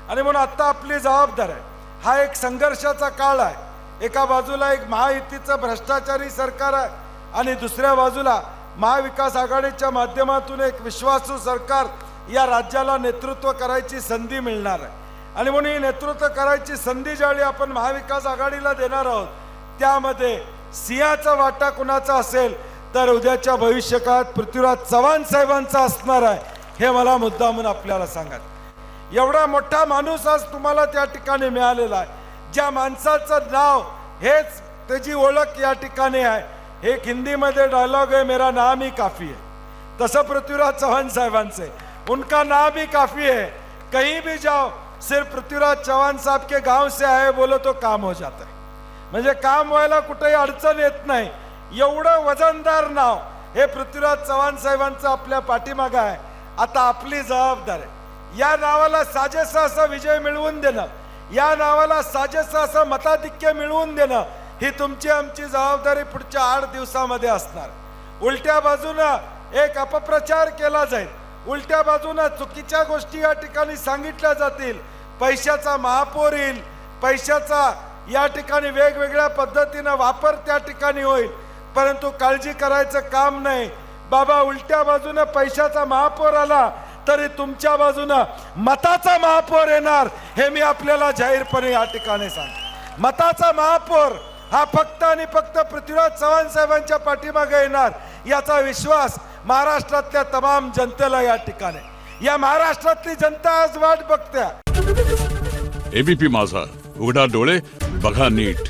आणि म्हणून आता आपली जबाबदारी आहे, हा एक संघर्षाचा काळ आहे। एका बाजूला एक महायुतीचं भ्रष्टाचारी सरकार आहे आणि दुसऱ्या बाजूला महाविकास आघाडीच्या माध्यमातून एक विश्वासू सरकार या राज्याला नेतृत्व करायची संधी मिळणार आहे। आणि म्हणून ही नेतृत्व करायची संधी ज्यावेळी आपण महाविकास आघाडीला देणार आहोत, त्यामध्ये सिंहाचा वाटा कुणाचा असेल तर उद्याच्या भविष्यकाळात पृथ्वीराज चव्हाण साहेबांचा असणार आहे, हे मला मुद्दामून आपल्याला सांगायचं। एवढा मोठा माणूस आज तुम्हाला त्या ठिकाणी मिळालेला आहे, ज्या माणसाचं नाव हेच त्याची ओळख या ठिकाणी आहे। एक हिंदीमध्ये डायलॉग है, मेरा नाम ही काफी है, तसं पृथ्वीराज चव्हाण साहेबांचे उनका नाम ही काफी है, कहीं भी जाओ सिर्फ पृथ्वीराज चव्हाण साहब के गांव से आए बोलो तो काम हो जाता है। म्हणजे काम व्हायला कुठेही अडचण येत नाही, एवढं वजनदार नाव हे पृथ्वीराज चव्हाण साहेबांचं आपल्या पाठीमागे आहे। आता आपली जबाबदारी आहे या नावाला साजेसा असा विजय मिळवून देणं, या नावाला साजेसा असं मताधिक्य मिळवून देणं, ही तुमची आमची जबाबदारी पुढच्या 8 दिवसामध्ये असणार। उलट्या बाजूनं एक अपप्रचार केला जाईल, उलट्या बाजूनं चुकीच्या गोष्टी या ठिकाणी सांगितल्या जातील, पैशाचा महापूर येईल, पैशाचा या ठिकाणी वेगवेगळ्या पद्धतीनं वापर त्या ठिकाणी होईल, परंतु काळजी करायचं काम नाही बाबा। उलट्या बाजूनं पैशाचा महापूर आला तरी तुमच्या बाजूनं मताचा महापूर येणार, हे मी आपल्याला जाहीरपणे या ठिकाणी सांग। मताचा महापूर हा फक्त आणि फक्त पृथ्वीराज चव्हाण साहेबांच्या पाठीमागे येणार, याचा विश्वास महाराष्ट्रातल्या तमाम जनतेला या ठिकाणी, या महाराष्ट्रातली जनता आज वाट बघते। एबीपी माझा, उघडा डोळे बघा नीट।